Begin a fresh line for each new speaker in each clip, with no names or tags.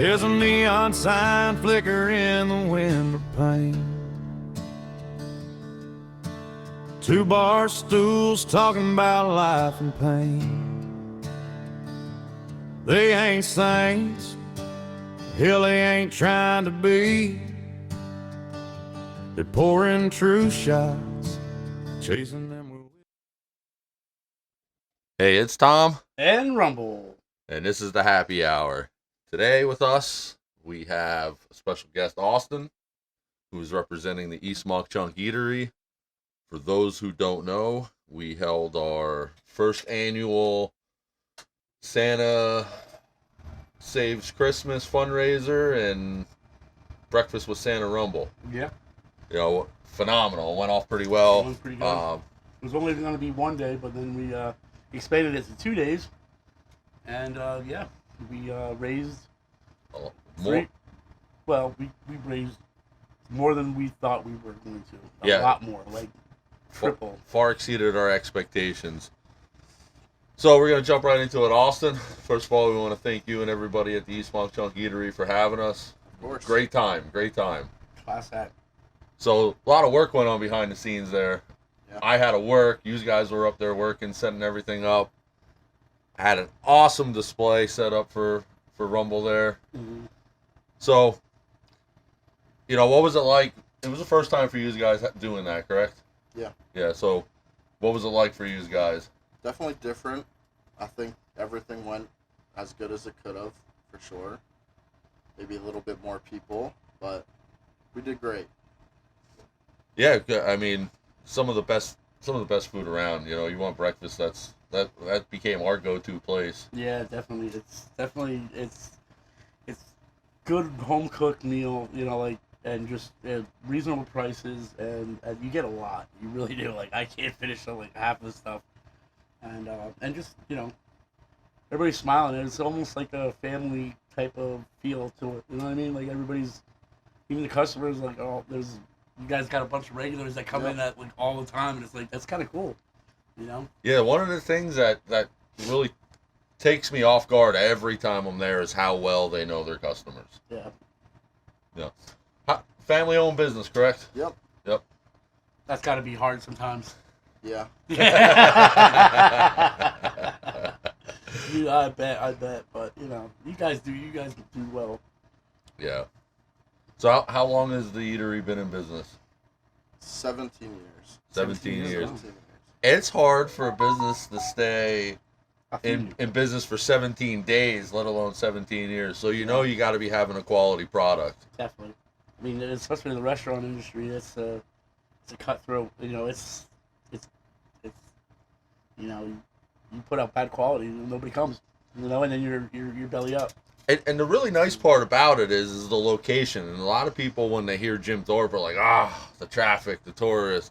There's a neon sign flicker in the window pane. Two bar stools talking about life and pain. They ain't saints, hell they ain't trying to be. They're pouring true shots, chasing them with...
Hey, it's Tom.
And Rumble.
And this is the happy hour. Today with us, we have a special guest, Austin, who's representing the East Mauch Chunk Eatery. For those who don't know, we held our first annual Santa Saves Christmas fundraiser and Breakfast with Santa Rumble.
Yeah.
You know, phenomenal. It went off pretty well.
It went pretty good. It was only going to be one day, but then we expanded it to 2 days. And, we raised...
More?
We raised more than we thought we were going to. A
Yeah.
lot more, like triple.
Far exceeded our expectations. So we're going to jump right into it. Austin, first of all, we want to thank you and everybody at the East Mauch Chunk Eatery for having us.
Of course.
Great time.
Class act.
So a lot of work went on behind the scenes there.
Yeah.
I had to work. You guys were up there working, setting everything up. I had an awesome display set up for Rumble there.
Mm-hmm.
So, you know, what was it like? It was the first time for you guys doing that, correct?
Yeah.
Yeah, so what was it like for you guys?
Definitely different. I think everything went as good as it could have, for sure. Maybe a little bit more people, but we did great.
Yeah, I mean, some of the best food around. You know, you want breakfast, that became our go-to place.
Yeah, definitely. It's good home cooked meal, you know, like, and just reasonable prices, and you get a lot. You really do. Like, I can't finish like half of the stuff, and just, you know, everybody's smiling. And it's almost like a family type of feel to it. You know what I mean? Like, everybody's, even the customers, like, oh, you guys got a bunch of regulars that come in at like all the time, and it's like, that's kind of cool, you know?
Yeah, one of the things that really takes me off guard every time I'm there is how well they know their customers.
Yeah.
Yeah. Family-owned business, correct?
Yep.
That's got to be hard sometimes.
Yeah.
I bet, but you know, you guys do well.
Yeah. So how long has the eatery been in business?
17 years.
17 years.
17 years.
It's hard for a business to stay
In
in business for 17 days, let alone 17 years. So you know you got to be having a quality product.
Definitely. I mean, especially in the restaurant industry, it's a cutthroat. You know, it's you know, you put out bad quality, and nobody comes. You know, and then you're belly up.
And the really nice part about it is the location. And a lot of people, when they hear Jim Thorpe, are like, the traffic, the tourists.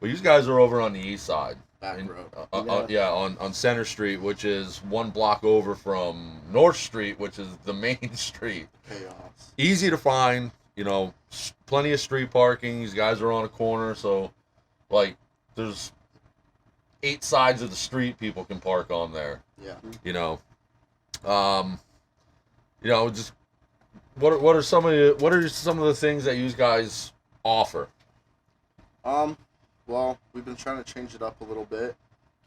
Well, you guys are over on the east side.
Back road.
On Center Street, which is one block over from North Street, which is the main street.
Chaos.
Easy to find, you know, plenty of street parking. These guys are on a corner, so, like, there's 8 sides of the street people can park on there.
Yeah.
You know, just what are some of the things that you guys offer?
Well, we've been trying to change it up a little bit,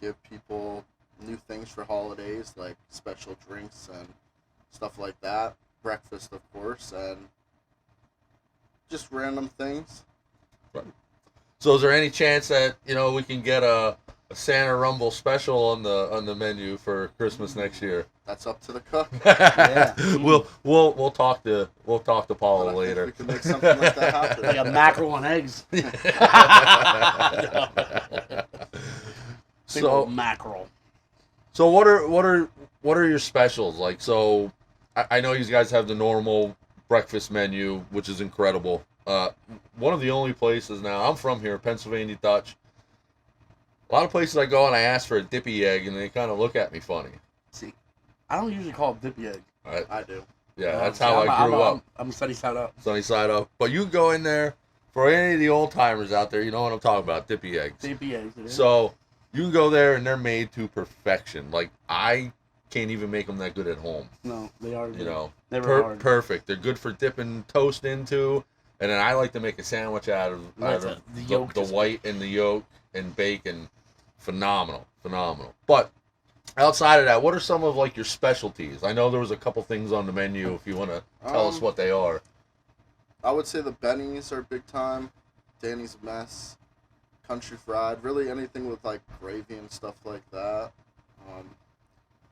give people new things for holidays, like special drinks and stuff like that. Breakfast, of course, and just random things.
Right. So is there any chance that, you know, we can get a Santa Rumble special on the menu for Christmas next year?
That's up to the cook.
Yeah.
We'll talk to Paula
But I
later.
think we can make something like that happen.
Like a mackerel and eggs. Big
So
old mackerel.
so what are your specials like? So I know you guys have the normal breakfast menu, which is incredible. One of the only places now, I'm from here, Pennsylvania Dutch. A lot of places I go and I ask for a dippy egg, and they kind of look at me funny.
See, I don't usually call it dippy egg.
I do.
Yeah, that's how I grew up.
I'm sunny side up.
Sunny side up. But you go in there, for any of the old timers out there, you know what I'm talking about, dippy eggs.
Dippy eggs. It is.
So you can go there and they're made to perfection. Like, I can't even make them that good at home.
No, they are.
You know,
they were hard.
perfect. They're good for dipping toast into, and then I like to make a sandwich out of the white and the yolk and bacon. Phenomenal. But outside of that, what are some of like your specialties? I know there was a couple things on the menu. If you want to tell us what they are.
I would say the Bennies are big time. Danny's Mess, Country Fried, really anything with like gravy and stuff like that.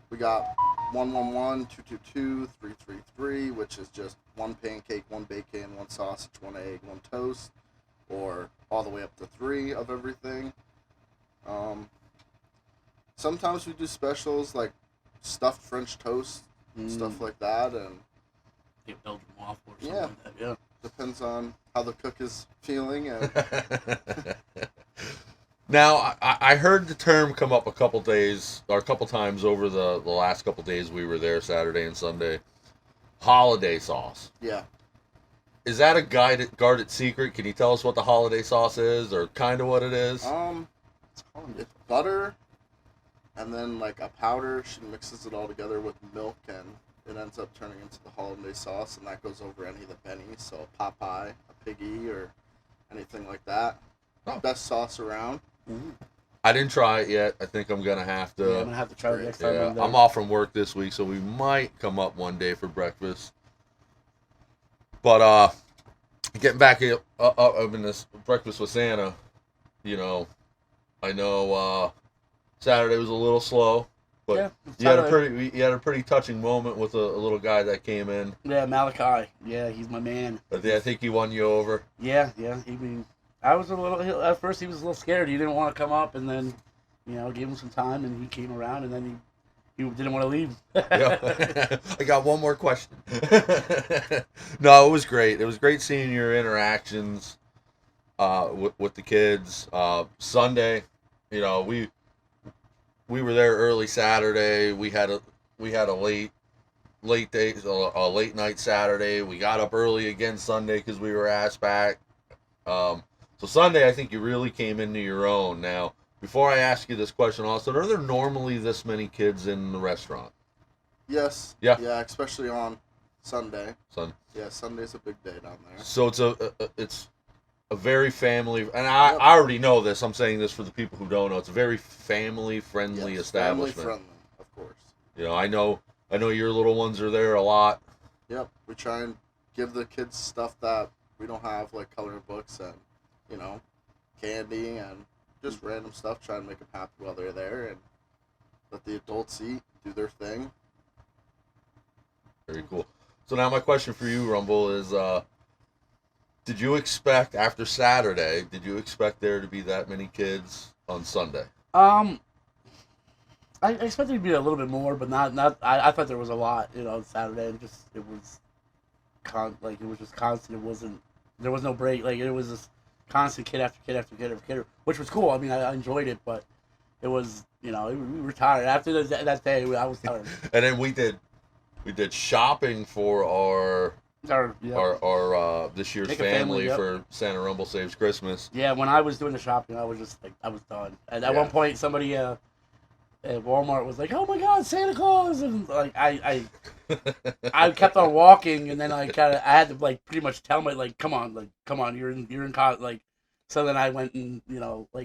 We got 111, 222, 333, which is just one pancake, one bacon, one sausage, one egg, one toast, or all the way up to 3 of everything. Sometimes we do specials like stuffed French toast, stuff like that, and
Belgian waffle or something like that. Yeah.
Depends on how the cook is feeling. And
Now, I heard the term come up a couple times over the last couple days we were there, Saturday and Sunday. Holiday sauce.
Yeah.
Is that a guarded secret? Can you tell us what the holiday sauce is, or kind of what it is?
It's butter, and then like a powder. She mixes it all together with milk, and it ends up turning into the holiday sauce, and that goes over any of the Bennies, so a Popeye, a Piggy, or anything like that.
Oh.
Best sauce around.
I didn't try it yet. I think I'm gonna have to.
Yeah, I'm gonna have to try it next time.
I'm off from work this week, so we might come up one day for breakfast. But getting back up in this breakfast with Santa, you know, I know Saturday was a little slow, but you had a pretty touching moment with a little guy that came in.
Yeah, Malachi. Yeah, he's my man.
But I think he won you over.
Yeah. I was at first he was a little scared. He didn't want to come up, and then, gave him some time, and he came around, and then he didn't want to leave.
Yeah. I got one more question. No, it was great. It was great seeing your interactions with the kids. Sunday, we were there early Saturday. We had a late day, a late night Saturday. We got up early again Sunday because we were asked back. So Sunday, I think you really came into your own. Now, before I ask you this question, Austin, are there normally this many kids in the restaurant?
Yes.
Yeah.
Yeah, especially on Sunday.
Yeah,
Sunday's a big day down there.
So it's a very family, and I already know this. I'm saying this for the people who don't know. It's a very family-friendly establishment.
Family-friendly, of course.
I know your little ones are there a lot.
Yep. We try and give the kids stuff that we don't have, like coloring books and, candy and just random stuff. Try and make them happy while they're there and let the adults eat, do their thing.
Very cool. So now my question for you, Rumble, is did you expect, after Saturday, there to be that many kids on Sunday?
I expected it to be a little bit more, but not. I thought there was a lot, Saturday. It was just constant. There was no break. Like, it was just constant kid after kid after kid after kid, which was cool. I mean, I enjoyed it, but it was, we were tired after that day. I was tired.
And then we did shopping for our this year's family for Santa Rumble Saves Christmas.
Yeah, when I was doing the shopping, I was just like, I was done. And at one point, somebody at Walmart was like, "Oh my God, Santa Claus!" And like I kept on walking, and then I had to like pretty much tell my come on, you're in college, like. So then I went and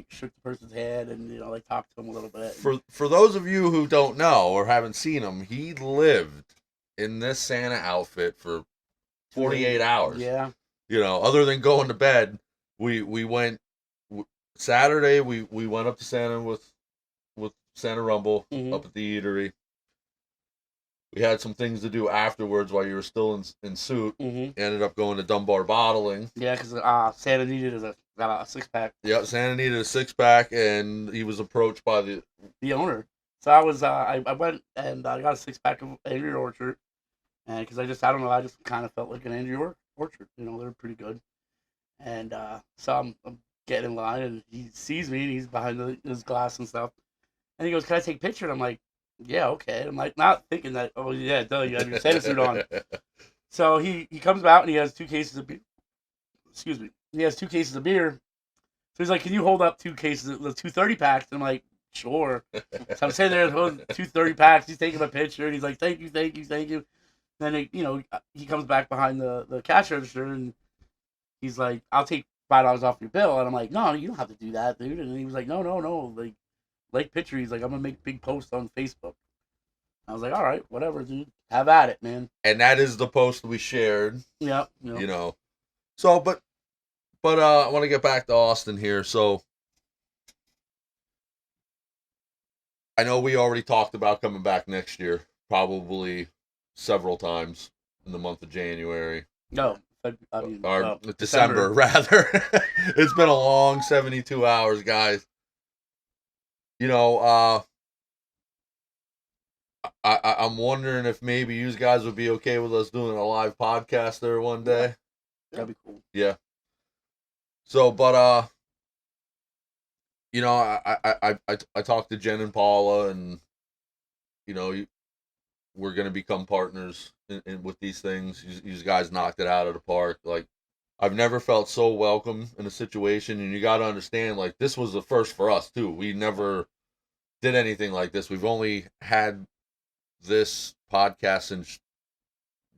shook the person's hand and talked to him a little bit.
For those of you who don't know or haven't seen him, he lived in this Santa outfit for 48 hours.
Yeah.
Other than going to bed, we went Saturday. We went up to Santa with Santa Rumble up at the eatery. We had some things to do afterwards while you were still in suit. Ended up going to Dunbar Bottling.
Yeah, because Santa needed a 6-pack.
Yeah, Santa needed a 6-pack, and he was approached by
the owner. So I was I went and I got a 6-pack of Angry Orchard, and because I just kind of felt like an Angry Orchard. They're pretty good. And so I'm getting in line, and he sees me, and he's behind his glass and stuff, and he goes, "Can I take a picture?" And I'm like, "Yeah, okay." I'm like, not thinking that, oh yeah, duh, you have your Santa suit on. So he comes out and he has 2 cases of beer. Excuse me. He has 2 cases of beer. So he's like, "Can you hold up 2 cases of the 2 30-packs?" And I'm like, sure. So I'm sitting there with 2 30-packs. He's taking a picture, and he's like, thank you, thank you, thank you. Then, he comes back behind the cash register, and he's like, I'll take $5 off your bill. And I'm like, no, you don't have to do that, dude. And he was like, no. Like picture. He's like, I'm going to make a big post on Facebook. I was like, all right, whatever, dude. Have at it, man.
And that is the post we shared.
Yeah.
You know. So, but I want to get back to Austin here. So, I know we already talked about coming back next year, probably several times in the month of January.
No,
or December rather. It's been a long 72 hours, guys. You know, I'm wondering if maybe you guys would be okay with us doing a live podcast there one day.
That'd be cool.
Yeah. So, but you know, I talked to Jen and Paula, and you know, we're gonna become partners in with these things. You guys knocked it out of the park. Like, I've never felt so welcome in a situation, and you got to understand, like, this was the first for us too. We never did anything like this. We've only had this podcast since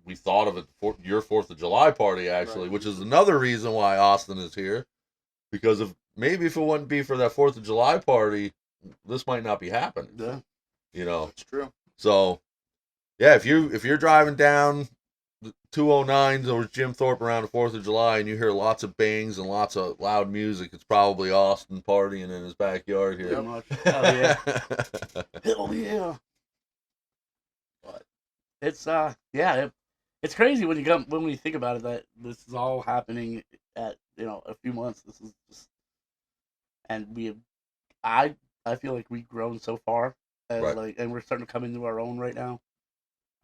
we thought of it for your 4th of July party, actually,
Right.
which is another reason why Austin is here. Because if it wouldn't be for that 4th of July party, this might not be happening.
Yeah.
You know.
That's true.
So, yeah, if you're driving down the 209s over Jim Thorpe around the 4th of July and you hear lots of bangs and lots of loud music, it's probably Austin partying in his backyard here.
Pretty much. Hell yeah. Hell yeah. But it's it's crazy when we think about it that this is all happening at a few months. This is just, and I feel like we've grown so far, and
Right.
and we're starting to come into our own right now,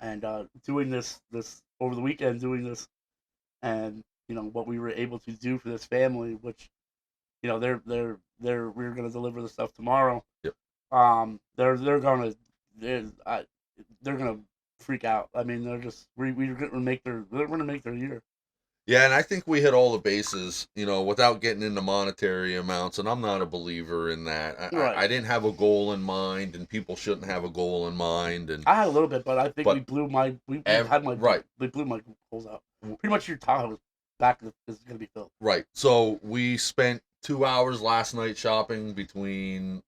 and doing this over the weekend, and what we were able to do for this family, which we're gonna deliver the stuff tomorrow.
Yep.
They're gonna freak out. I mean, we're gonna make their year.
Yeah, and I think we hit all the bases, without getting into monetary amounts, and I'm not a believer in that.
Right.
I didn't have a goal in mind, and people shouldn't have a goal in mind. And
I had a little bit, but I think
But
we blew my
right.
We blew my goals out. Pretty much your Tahoe was back is gonna be filled.
Right. So we spent 2 hours last night shopping between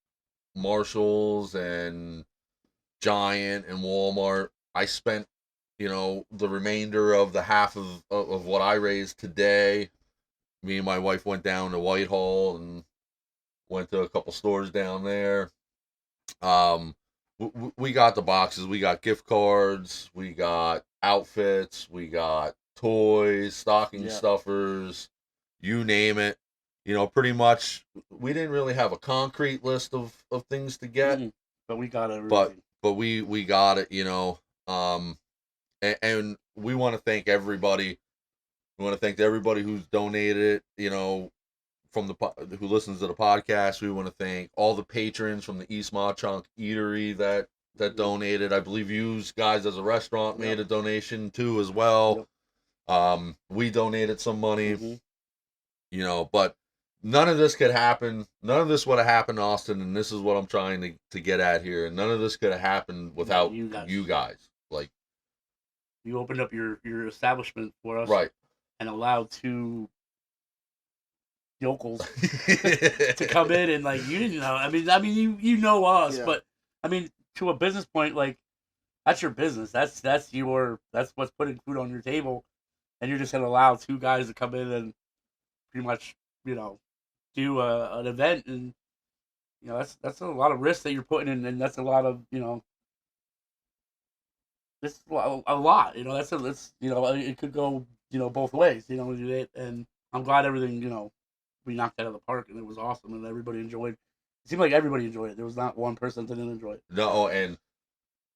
Marshalls and Giant and Walmart. I spent, the remainder of the half of what I raised today. Me and my wife went down to Whitehall and went to a couple stores down there. We got the boxes. We got gift cards. We got outfits. We got toys, stocking stuffers, you name it. Pretty much, we didn't really have a concrete list of things to get.
Mm-hmm. But we got everything.
But we got it, and we want to thank everybody. We want to thank everybody who's donated it, from who listens to the podcast. We want to thank all the patrons from the East Mauch Chunk Eatery that donated. I believe you guys as a restaurant made a donation too as well.
Yep.
We donated some money,
Mm-hmm.
But none of this could happen. None of this would have happened, Austin, and this is what I'm trying to get at here. And none of this could have happened without you guys. Like,
you opened up your establishment for us,
right,
and allowed 2 yokels to come in, and you didn't know. I mean you know us, but I mean, to a business point, that's your business. That's what's putting food on your table, and you're just gonna allow 2 guys to come in and pretty much do an event, and that's a lot of risk that you're putting in, and that's a lot of this a lot. It could go both ways. And I'm glad everything we knocked out of the park, and it was awesome, and everybody enjoyed. It seemed like everybody enjoyed it. There was not one person that didn't enjoy it.
No, and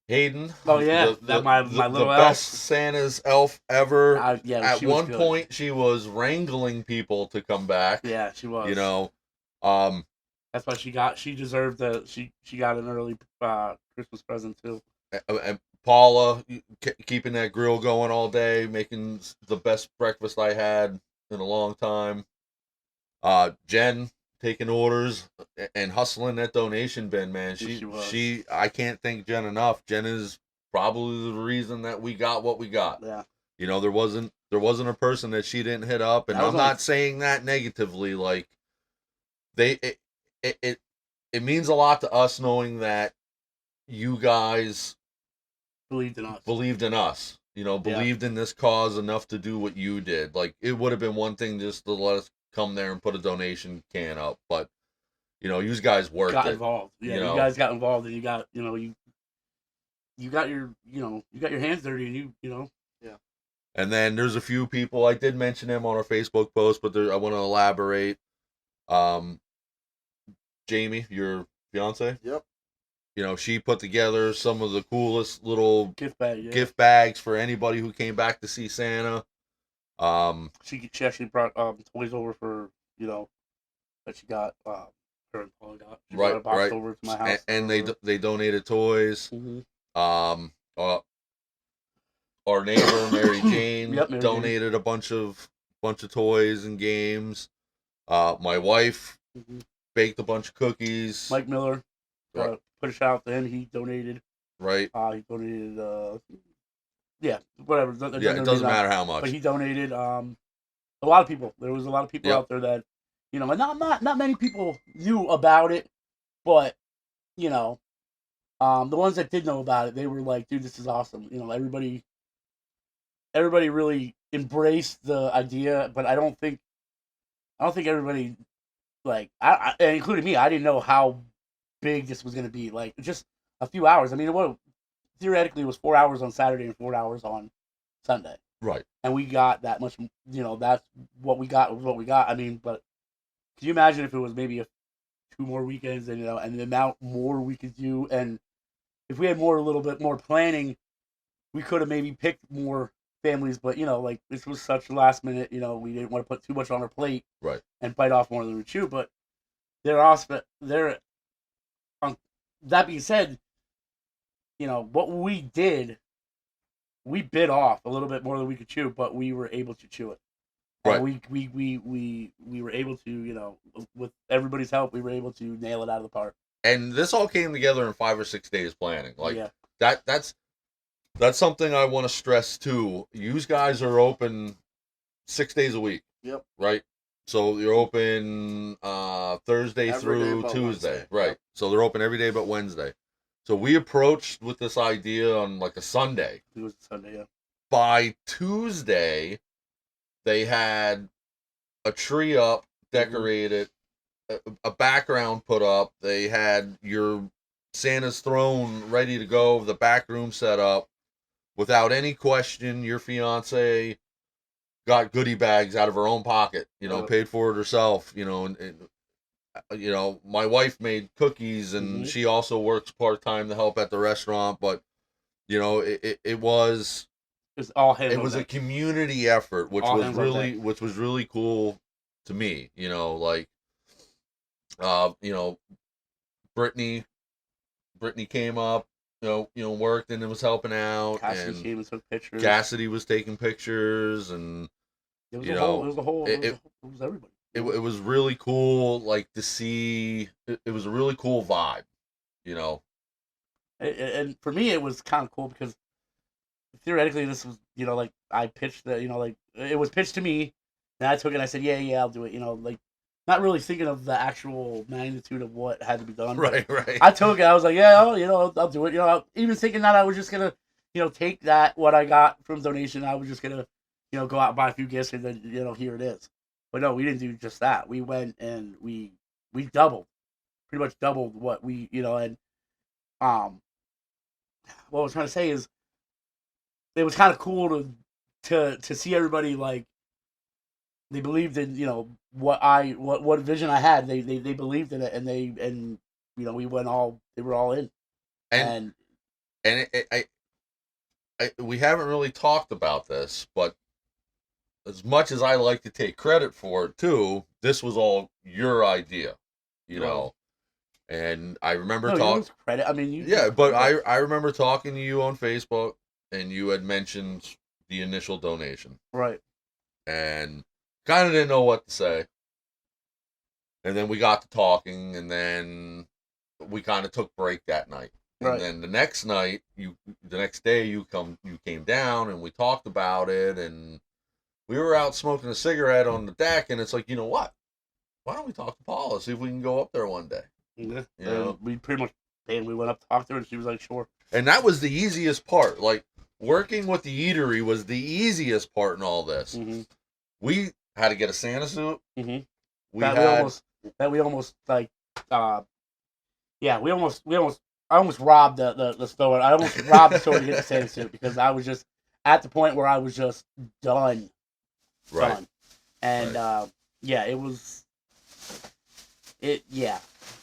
Hayden.
Oh yeah, my little
the
elf.
best Santa's elf ever. At one
good.
point, she was wrangling people to come back.
Yeah, she was.
That's
why she deserved the she got an early Christmas present too.
And Paula keeping that grill going all day, making the best breakfast I had in a long time. Jen taking orders and hustling that donation bin, man.
She was.
She I can't thank Jen enough. Jen is probably the reason that we got what we got.
Yeah.
You know, there wasn't a person that she didn't hit up, and I'm not saying that negatively. Like, it means a lot to us knowing that you guys
believed in us.
You know, believed in this cause enough to do what you did. Like, it would have been one thing just to let us come there and put a donation can up, but you know, you guys worked
got
it.
involved. Yeah,
you know?
guys got involved, and you got you got your hands dirty, and you know.
Yeah.
And then there's a few people, I did mention them on our Facebook post, but I want to elaborate. Jamie, your fiance.
Yep.
You know, she put together some of the coolest little
gift
bags for anybody who came back to see Santa.
She actually brought toys over for, you know, that she got her and Paul got. She brought a box over to my house.
And they donated toys.
Mm-hmm.
Our neighbor Mary Jane
Mary
donated
Jane.
a bunch of toys and games. My wife baked a bunch of cookies.
Mike Miller,
right.
Put a shout out to him. He donated.
Right.
He donated. Whatever.
It doesn't matter how much.
But he donated. A lot of people. There was a lot of people out there that, you know, and not many people knew about it, but you know, the ones that did know about it, they were like, "Dude, this is awesome." You know, everybody really embraced the idea, but I don't think everybody, like, I including me, I didn't know how big this was going to be. Like, just a few hours. I mean, theoretically, it was 4 hours on Saturday and 4 hours on Sunday.
Right.
And we got that much, you know, that's what we got was what we got. I mean, but can you imagine if it was maybe 2 more weekends, and, you know, and the amount more we could do, and if we had a little bit more planning, we could have maybe picked more families, but, you know, like, this was such last minute, you know, we didn't want to put too much on our plate.
Right.
And bite off more than we chew, but that being said, you know, what we did, we bit off a little bit more than we could chew, but we were able to chew it.
Right.
And we were able to, you know, with everybody's help, we were able to nail it out of the park.
And this all came together in 5 or 6 days planning. Like, that's something I want to stress too. You guys are open 6 days a week.
Yep.
Right. So you're open Thursday through Tuesday.
Wednesday.
Right.
Yep.
So they're open every day but Wednesday. So we approached with this idea on like a Sunday.
It was Sunday, yeah.
By Tuesday, they had a tree up, decorated, a background put up. They had your Santa's throne ready to go, the back room set up. Without any question, your fiance got goodie bags out of her own pocket, you know, paid for it herself, you know, and you know, my wife made cookies, and she also works part-time to help at the restaurant, but, you know, it was
all hands.
It was a community effort, which was really cool to me, you know, like, you know, Brittany came up, you know, worked and was helping out.
Cassidy came and took pictures.
Cassidy was taking pictures, and
it was
you
know,
know,
it was everybody.
It was really cool, like, to see. It was a really cool vibe, you know.
And for me, it was kind of cool because theoretically, this was, you know, like, I pitched that, you know, like, it was pitched to me, and I took it and I said, yeah, I'll do it, you know, like, not really thinking of the actual magnitude of what had to be done.
Right.
I took it, I was like, yeah, you know, I'll do it, you know, even thinking that I was just gonna, you know, take what I got from donation, I was just gonna, you know, go out and buy a few gifts, and then, you know, here it is. But no, we didn't do just that. We went and we pretty much doubled what we, you know, and what I was trying to say is, it was kind of cool to see everybody, like, they believed in, you know, what vision I had. They believed in it, and you know, they were all in. And
we haven't really talked about this, but as much as I like to take credit for it too, this was all your idea, you know. And I remember talking
credit. I mean,
but I remember talking to you on Facebook, and you had mentioned the initial donation,
right?
And kind of didn't know what to say. And then we got to talking, and then we kind of took break that night. And
Right.
then the next night, the next day you came down, and we talked about it, and we were out smoking a cigarette on the deck, and it's like, you know what? Why don't we talk to Paula, see if we can go up there one day?
Yeah.
You know?
We pretty much, and we went up to talk to her, and she was like, sure.
And that was the easiest part. Like, working with the eatery was the easiest part in all this.
Mm-hmm.
We had to get a Santa suit.
Mm-hmm.
We
I almost robbed the store. I almost robbed the store to get the Santa suit because I was just at the point where I was just done.
right.
Done. And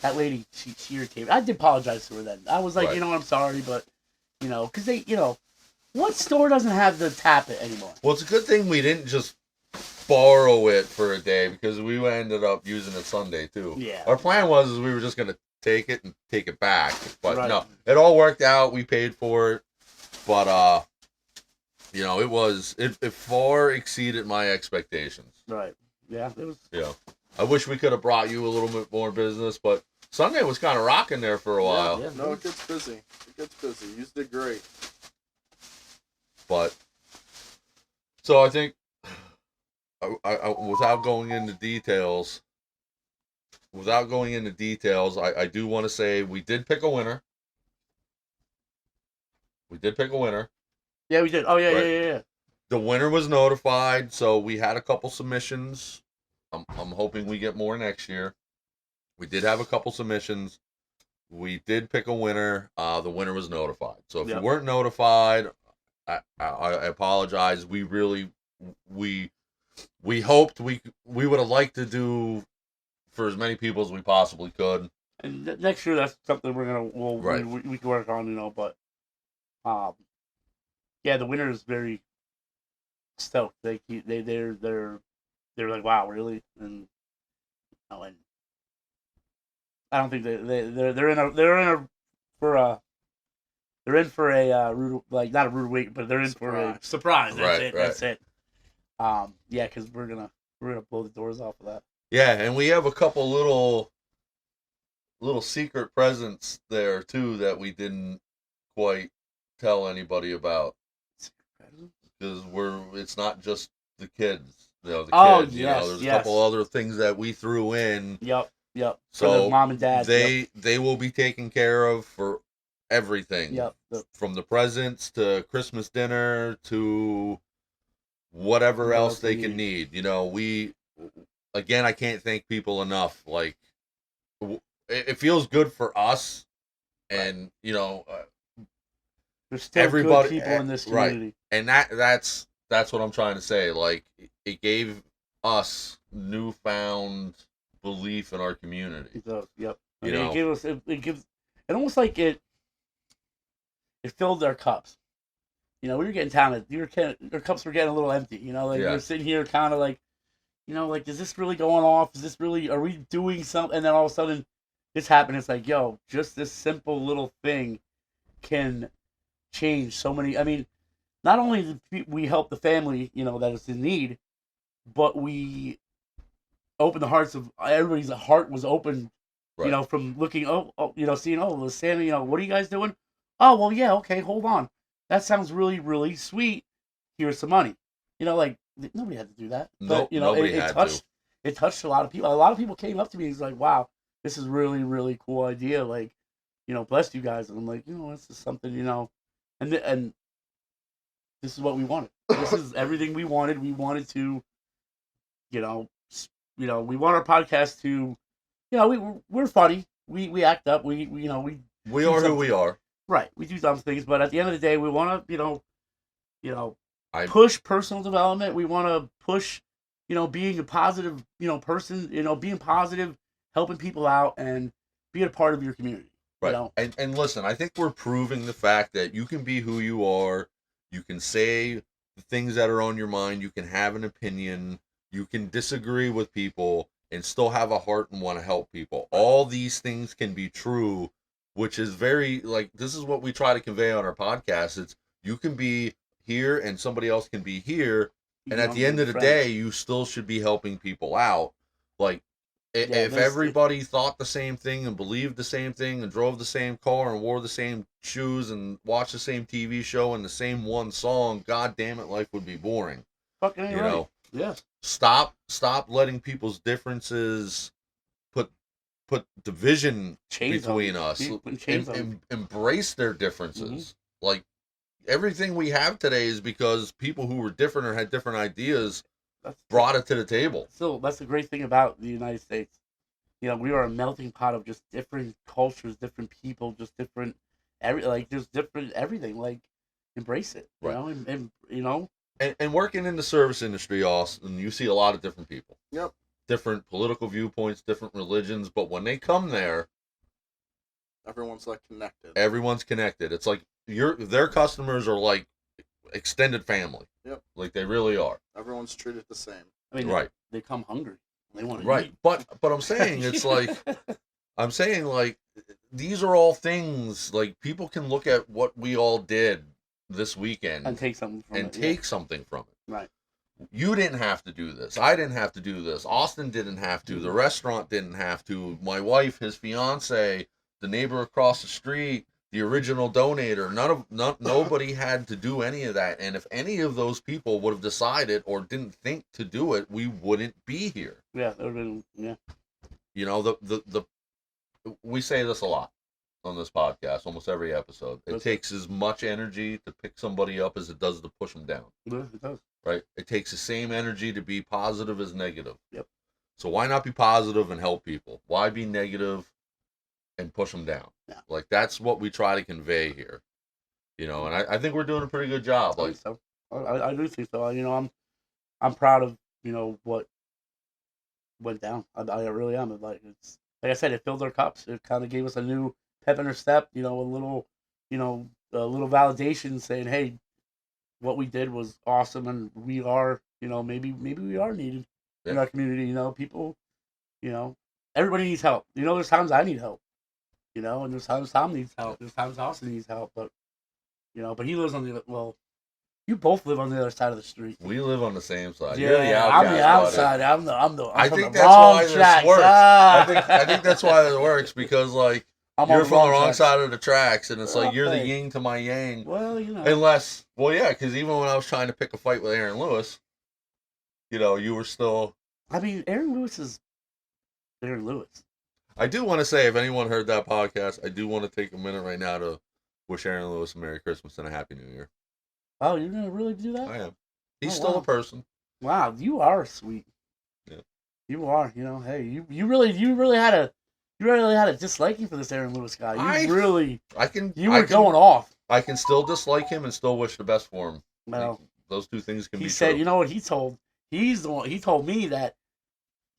that lady, she irritated me. I did apologize to her then. I was like,
Right.
you know what, I'm sorry, but because they, what store doesn't have the tap it anymore?
Well, it's a good thing we didn't just borrow it for a day because we ended up using it Sunday too.
Yeah.
Our plan was we were just gonna take it and take it back, but
Right.
no, it all worked out. We paid for it, but it far exceeded my expectations.
Right. Yeah, it was.
Yeah, I wish we could have brought you a little bit more business, but Sunday was kind of rocking there for a while.
Yeah,
No, it gets busy. You did great.
But so I think I without going into details, I do want to say we did pick a winner.
Yeah, we did. Oh, yeah,
Right.
yeah.
The winner was notified, so we had a couple submissions. I'm hoping we get more next year. We did have a couple submissions. We did pick a winner. The winner was notified. So if
Yep.
you weren't notified, I apologize. We hoped we would have liked to do for as many people as we possibly could.
And next year, that's something
Right.
we can work on, but the winner is very stoked. They're like, wow, really? And and I don't think they're in for a rude, like, not a rude week, but they're in for a surprise. That's
Right,
it.
right.
That's it. Because we're gonna blow the doors off of that.
Yeah, and we have a couple little secret presents there too that we didn't quite tell anybody about because it's not just the kids. The kids. There's a couple other things that we threw in.
Yep.
So
for the mom and dad.
they will be taken care of for everything.
Yep.
From the presents to Christmas dinner to whatever else they can need. Again, I can't thank people enough. Like, it feels good for us, and
there's still
everybody,
good people in this community,
and that's what I'm trying to say. Like, it gave us newfound belief in our community.
It does. Yep.
It
gave us. It gives. It almost like it filled our cups. We were getting down. Our cups were getting a little empty. We were sitting here, kind of like, is this really going off? Is this really? Are we doing something? And then all of a sudden, this happened. It's like, yo, just this simple little thing can change so many. I mean, not only did we help the family, that is in need, but we opened the hearts of everybody's heart was open.
Right.
From looking, seeing, the Santa, what are you guys doing? Oh, well, yeah, okay, hold on. That sounds really, really sweet. Here's some money. Like, nobody had to do that. But,
nobody had to.
It touched a lot of people. A lot of people came up to me and was like, wow, this is really, really cool idea. Like, bless you guys. And I'm like, this is something, and this is what we wanted. This is everything we wanted. We wanted to, we want our podcast to, we're funny. We act up. We
are who we are.
Right. We do dumb things, but at the end of the day, we want to, push personal development. We want to push, being a positive, person, being positive, helping people out, and being a part of your community.
Right. And listen, I think we're proving the fact that you can be who you are. You can say the things that are on your mind. You can have an opinion. You can disagree with people and still have a heart and want to help people. All these things can be true, which is very, like, this is what we try to convey on our podcast. It's, you can be here and somebody else can be here. And at the end of the day, you still should be helping people out. Like, if everybody thought the same thing and believed the same thing and drove the same car and wore the same shoes and watched the same TV show and the same one song, god damn it, life would be boring.
Fucking ain't
You
right.
know,
Yeah.
stop letting people's differences put division between us. Embrace their differences. Like, everything we have today is because people who were different or had different ideas brought it to the table.
Still, that's the great thing about the United States. You know, we are a melting pot of just different cultures, different people, just different just different everything. Like, embrace it. You know, and you know.
And working in the service industry, Austin, you see a lot of different people.
Yep.
Different political viewpoints, different religions, but when they come there,
everyone's like connected.
Everyone's connected. It's like their customers are like extended family.
Yep.
Like, they really are.
Everyone's treated the same.
I mean, they come hungry. They want to eat.
But I'm saying it's like these are all things, like, people can look at what we all did this weekend
and take something from it.
Right. You didn't have to do this. I didn't have to do this. Austin didn't have to. The restaurant didn't have to. My wife, his fiance, the neighbor across the street, the original donator, nobody had to do any of that. And if any of those people would have decided or didn't think to do it, we wouldn't be here.
Yeah, that would have been, yeah.
You know, we say this a lot on this podcast, almost every episode. It takes as much energy to pick somebody up as it does to push them down.
Yeah, it does.
Right? It takes the same energy to be positive as negative.
Yep.
So why not be positive and help people? Why be negative and push them down?
Yeah.
Like, that's what we try to convey here. You know, and I think we're doing a pretty good job.
I think so. I do think so. You know, I'm proud of, you know, what went down. I really am. Like I said, it filled our cups. It kind of gave us a new pep in our step. You know, a little validation saying, hey, what we did was awesome, and we are, you know, maybe we are needed in our community. You know, people, you know, everybody needs help. You know, there's times I need help. You know, and there's times Tom needs help. There's times Austin needs help, but you know, but he lives on you both live on the other side of the street.
We live on the same side.
Yeah,
You're the outcast,
I'm the outside.
I think that's why this works. I think that's why this works, because, like, you're from the wrong side of the tracks, and it's like you're the yin to my yang.
Well, you know.
Because even when I was trying to pick a fight with Aaron Lewis, you know, you were still.
I mean, Aaron Lewis is Aaron Lewis.
I do want to say, if anyone heard that podcast, I do want to take a minute right now to wish Aaron Lewis a Merry Christmas and a Happy New Year.
Oh, you're gonna really do that?
I am. He's still a person.
Wow, you are sweet.
Yeah.
You are. You know, hey, you really had a disliking for this Aaron Lewis guy. You were going off.
I can still dislike him and still wish the best for him.
Well,
those two things can be.
He said,
true.
You know what he told? He told me that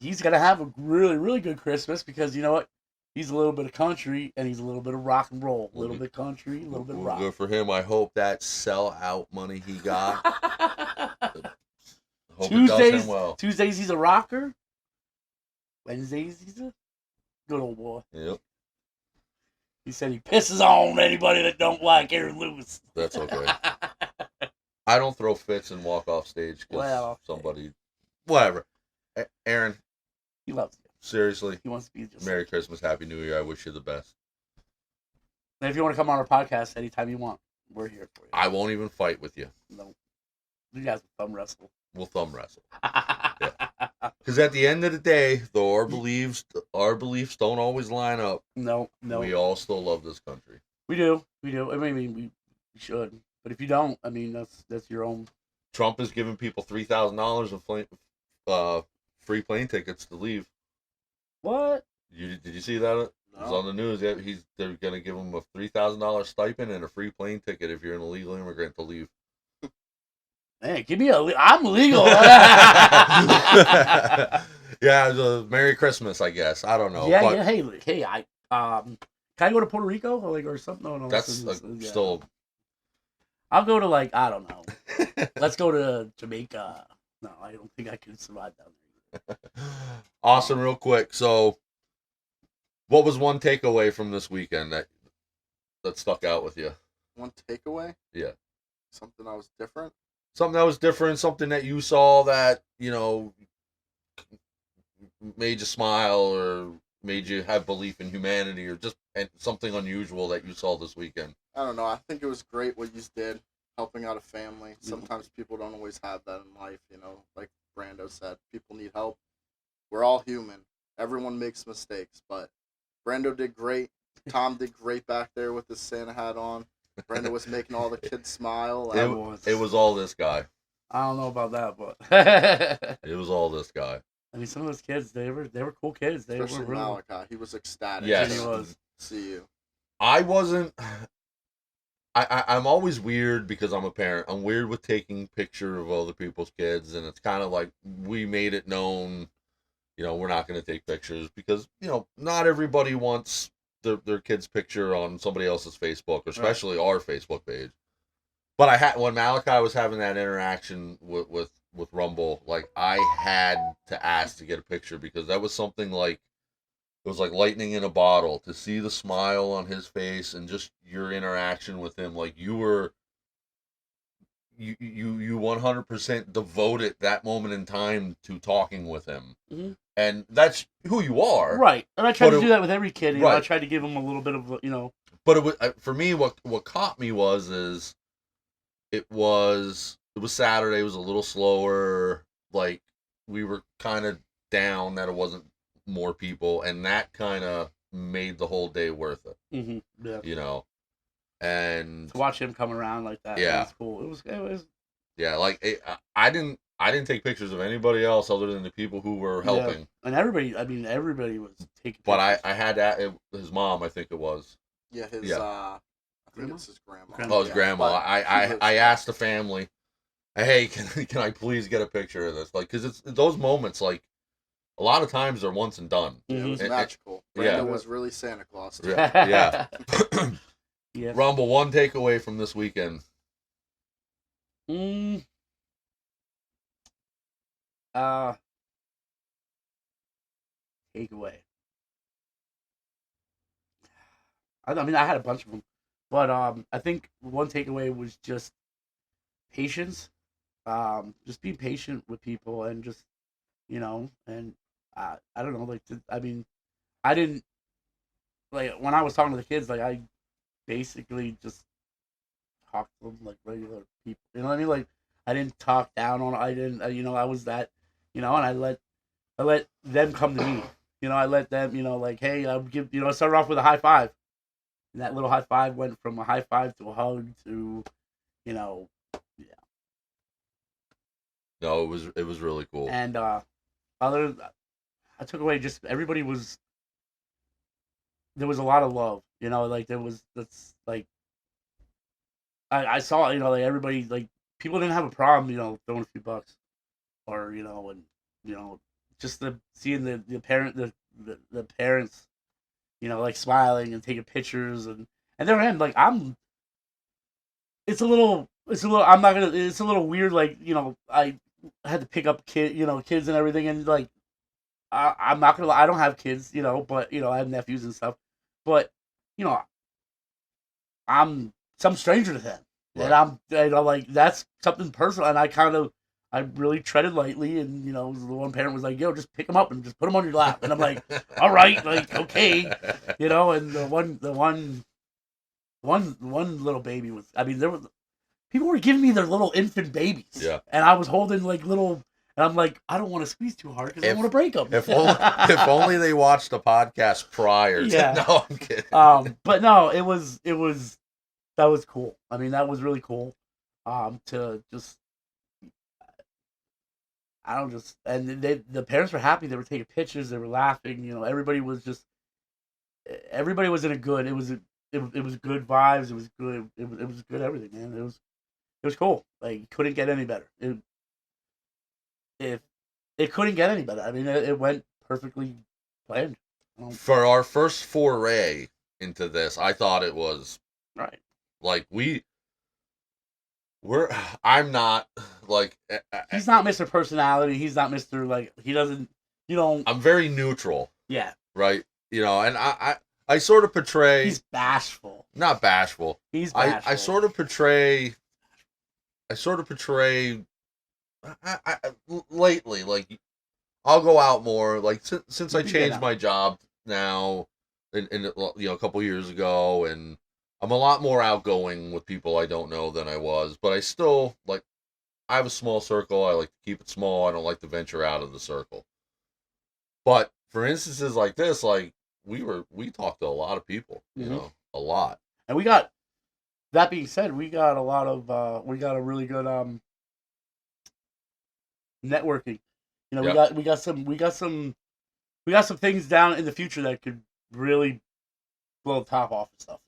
he's gonna have a really, really good Christmas because you know what? He's a little bit of country and he's a little bit of rock and roll. A little bit country, a little bit rock.
Good for him. I hope that sell-out money he got.
Tuesdays he's a rocker. Wednesdays he's a good old boy.
Yep.
He said he pisses on anybody that don't like Aaron Lewis.
That's okay. I don't throw fits and walk off stage because somebody... Whatever. Aaron.
He loves you.
Seriously.
He wants to be just
Merry Christmas, Happy New Year. I wish you the best.
And if you want to come on our podcast anytime you want, we're here for you.
I won't even fight with you.
No. You guys will thumb wrestle.
We'll thumb wrestle. Because at the end of the day, though our beliefs don't always line up.
No.
We all still love this country.
We do. I mean, we should. But if you don't, I mean, that's your own.
Trump is giving people $3,000 of free plane tickets to leave.
What?
Did you see that? It was on the news. They're going to give them a $3,000 stipend and a free plane ticket if you're an illegal immigrant to leave.
Man, give me I'm legal.
Yeah, Merry Christmas, I guess. I don't know.
Yeah. Hey, can I go to Puerto Rico or something? No,
that's still.
I'll go to I don't know. Let's go to Jamaica. No, I don't think I can survive down there.
Awesome, real quick. So, what was one takeaway from this weekend that stuck out with you?
One takeaway?
Yeah.
Something that was different?
Something that was different, something that you saw that, you know, made you smile or made you have belief in humanity or just something unusual that you saw this weekend?
I don't know. I think it was great what you did, helping out a family. Sometimes people don't always have that in life, you know. Like Brando said, people need help. We're all human. Everyone makes mistakes, but Brando did great. Tom did great back there with his Santa hat on. Brando was making all the kids smile.
It was all this guy.
I don't know about that, but
It was all this guy.
I mean, some of those kids, they were cool kids. They
Especially
were really...
Malachi. He was ecstatic
Yes.
He was.
see you.
I wasn't. I'm always weird because I'm a parent. I'm weird with taking picture of other people's kids, and it's kind of like we made it known, you know, we're not going to take pictures because, you know, not everybody wants their kid's picture on somebody else's Facebook, especially our Facebook page. But I had, when Malachi was having that interaction with Rumble, like I had to ask to get a picture because that was something like, it was like lightning in a bottle to see the smile on his face and just your interaction with him. Like you 100% devoted that moment in time to talking with him.
Mm-hmm.
And that's who you are.
Right. And I tried to do that with every kid. You know, I tried to give him a little bit of, you know.
But it was, for me, what caught me was it was Saturday. It was a little slower. Like we were kind of down that it wasn't more people, and that kind of made the whole day worth it.
Mm-hmm. Yeah.
You know, and
to watch him come around like that,
yeah,
it was cool. It was.
Yeah, like I didn't take pictures of anybody else other than the people who were helping.
Yeah. And everybody was taking pictures.
But I had his mom, I think it was.
Yeah, his I think it's his grandma.
Oh, his grandma. I asked the family, hey, can I please get a picture of this? Like, because it's those moments, like, a lot of times they're once and done.
Yeah, it was magical. Brandon was really Santa Claus. Too.
Yeah.
Yeah.
Rumble, one takeaway from this weekend.
Takeaway. I mean, I had a bunch of them, but I think one takeaway was just patience. Just be patient with people and just, you know, and I don't know, like, I mean, I didn't, like, when I was talking to the kids, like, I basically just talked to them like regular people, you know what I mean? Like, I didn't talk down on, I didn't, you know, I was that, you know, and I let them come to me, you know, I let them, you know, like, hey, I would give, you know, I started off with a high five, and that little high five went from a high five to a hug to, you know, yeah.
No, it was really cool.
And I took away just everybody was. There was a lot of love, you know. Like that's like. I saw, you know, like everybody, like people didn't have a problem, you know, throwing a few bucks, or you know, and you know, just seeing the parents, you know, like smiling and taking pictures and they're in like It's a little. I'm not gonna. It's a little weird, like, you know, I had to pick up kids and everything, and like I'm not gonna lie, I don't have kids, you know, but you know, I have nephews and stuff, but you know, I'm some stranger to them, right. And I'm, you know, like that's something personal, and I really treaded lightly, and you know, the one parent was like, "Yo, just pick them up and just put them on your lap," and I'm like, "All right, like okay," you know, and the one little baby was, I mean, people were giving me their little infant babies.
Yeah. And
I was holding like little, and I'm like, I don't want to squeeze too hard because I don't want to break them.
If only they watched the podcast prior.
Yeah.
No, I'm kidding.
But no, that was cool. I mean, that was really cool. To just, and the parents were happy. They were taking pictures. They were laughing. You know, everybody was in a good. It was good vibes. It was good. It was good everything, man. It was cool. Like, couldn't get any better. It couldn't get any better. I mean, it went perfectly planned.
For our first foray into this, I thought it was
right.
Like I'm not like
he's not Mr. Personality. He's not Mr. like he doesn't. You know.
I'm very neutral.
Yeah. Right.
You know, and I sort of portray.
He's bashful.
Not bashful.
He's bashful.
I sort of portray. Lately, like I'll go out more. Like since I
You can get
changed
out.
my job now, in a couple years ago, and I'm a lot more outgoing with people I don't know than I was. But I still like I have a small circle. I like to keep it small. I don't like to venture out of the circle. But for instances like this, like we talked to a lot of people, a lot.
And we got, that being said, we got a lot of, we got a really good networking. You know,
Yep.
we got some things down in the future that could really blow the top off and stuff.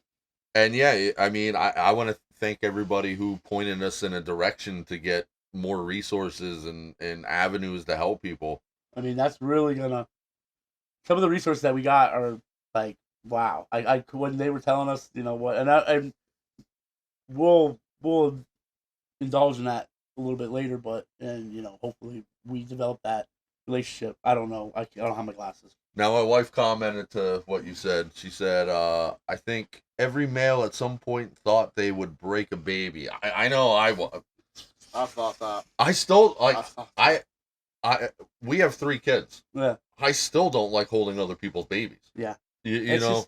And yeah, I mean, I want to thank everybody who pointed us in a direction to get more resources and avenues to help people.
I mean, that's really gonna. Some of the resources that we got are like, wow. I when they were telling us, you know what, and we'll indulge in that a little bit later, but hopefully we develop that relationship. I don't know. I don't have my glasses.
Now, my wife commented to what you said. She said, I think every male at some point thought they would break a baby. I know
I thought that.
I still, like,
I thought that.
we have 3 kids.
Yeah.
I still don't like holding other people's babies.
Yeah.
You know?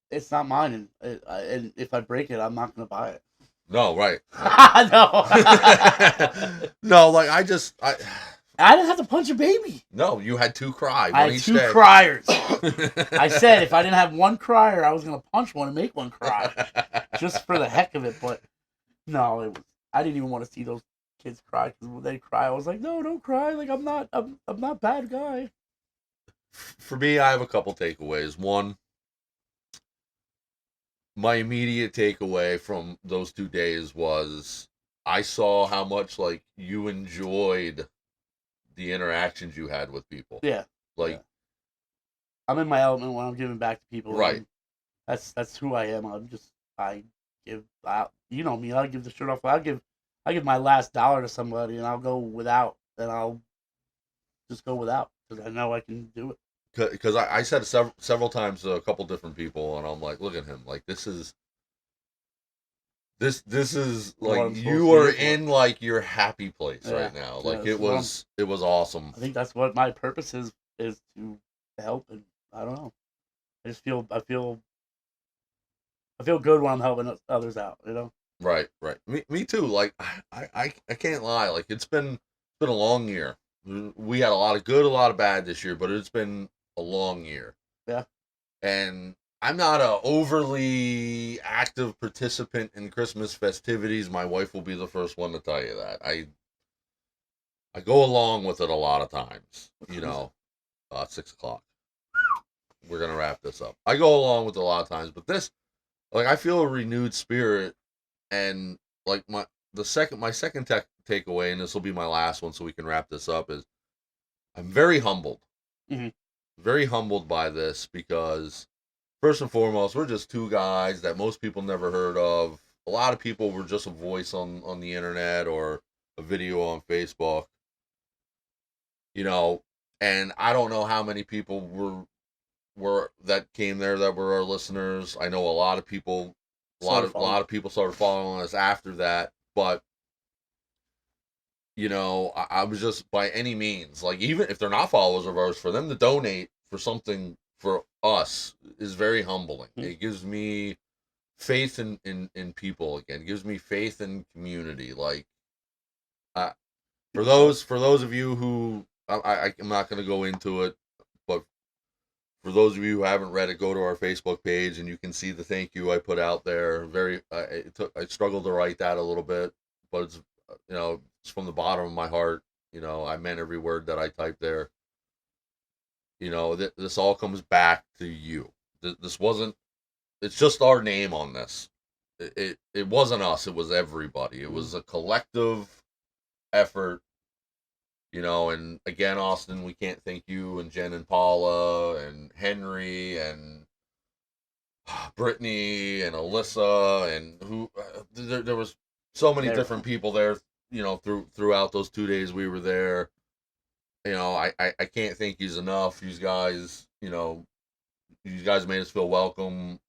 It's not mine, and if I break it, I'm not gonna buy it.
No, right.
No.
No, like, I
didn't have to punch a baby.
No, you had 2 cry.
I had 2 criers. I said if I didn't have one crier, I was gonna punch one and make one cry, just for the heck of it. But no, I didn't even want to see those kids cry, because when they cry, I was like, no, don't cry. Like I'm not bad guy.
For me, I have a couple takeaways. One, my immediate takeaway from those 2 days was I saw how much like you enjoyed the interactions you had with people.
Yeah.
Like,
yeah. I'm in my element when I'm giving back to people.
Right.
That's who I am. I give out. You know me. I'll give the shirt off. I give my last dollar to somebody, and I'll go without. And I'll just go without, because I know I can do it.
Because I said it several times to a couple different people, and I'm like, look at him. Like, this is like you are in like your happy place right now. Like it was awesome.
I think that's what my purpose is to help, and I don't know. I feel good when I'm helping others out. You know.
Right. Me too. Like I can't lie. Like it's been a long year. We had a lot of good, a lot of bad this year, but it's been a long year.
Yeah.
And I'm not a overly active participant in Christmas festivities. My wife will be the first one to tell you that. I go along with it a lot of times. 6:00. We're gonna wrap this up. I go along with it a lot of times, but this, like, I feel a renewed spirit, and like my second takeaway, and this will be my last one, so we can wrap this up. Is I'm very humbled.
Mm-hmm.
Very humbled by this, because first and foremost, we're just 2 guys that most people never heard of. A lot of people were just a voice on the internet or a video on Facebook. And I don't know how many people were that came there that were our listeners. I know a lot of people a lot of people started following us after that, but I was just, by any means, like, even if they're not followers of ours, for them to donate for something for us is very humbling. Mm-hmm. It gives me faith in people again. It gives me faith in community. Like, for those of you who, I'm not going to go into it, but for those of you who haven't read it, go to our Facebook page and you can see the thank you I put out there. I struggled to write that a little bit, but it's, it's from the bottom of my heart. I meant every word that I typed there. This all comes back to you. This wasn't, it's just our name on this. It wasn't us. It was everybody. It was a collective effort, and again, Austin, we can't thank you and Jen and Paula and Henry and Brittany and Alyssa and who, there was so many different people there, throughout those 2 days we were there. I can't thank you enough. You guys, you guys made us feel welcome.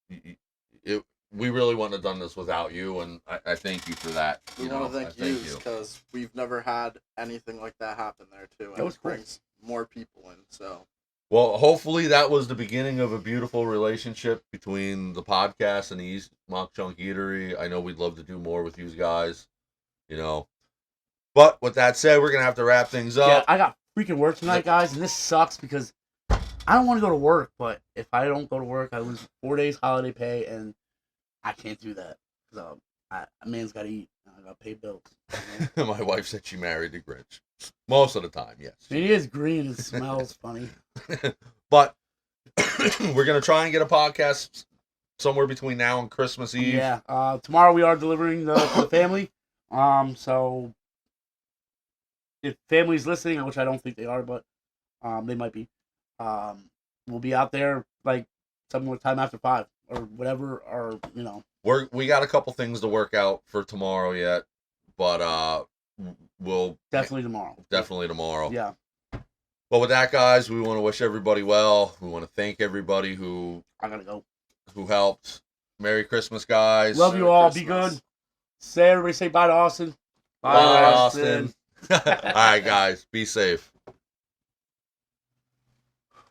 We really wouldn't have done this without you, and I thank you for that.
We want to thank you because we've never had anything like that happen there too.
That was great.
more people in. So
Well, hopefully that was the beginning of a beautiful relationship between the podcast and the East Mauch Chunk Eatery. I know we'd love to do more with you guys, you know. But with that said, we're gonna have to wrap things
Yeah,
up.
I got freaking work tonight, guys, and this sucks because I don't want to go to work, but if I don't go to work, I lose 4 days holiday pay, and I can't do that. So, a man's got to eat. I got to pay bills.
My wife said she married the Grinch. Most of the time, yes.
It is green. It smells funny.
But we're gonna try and get a podcast somewhere between now and Christmas Eve.
Yeah. Tomorrow we are delivering to the family. So if family's listening, which I don't think they are, but they might be, we'll be out there like some time after 5 or whatever, or
We got a couple things to work out for tomorrow yet, but we'll
definitely tomorrow.
Definitely tomorrow.
Yeah.
Well, with that, guys, we want to wish everybody well. We want to thank everybody who
I gotta go.
helped. Merry Christmas, guys.
Love you
Merry
all.
Christmas.
Be good. Everybody say bye to Austin.
Bye, Austin. All right, guys, be safe.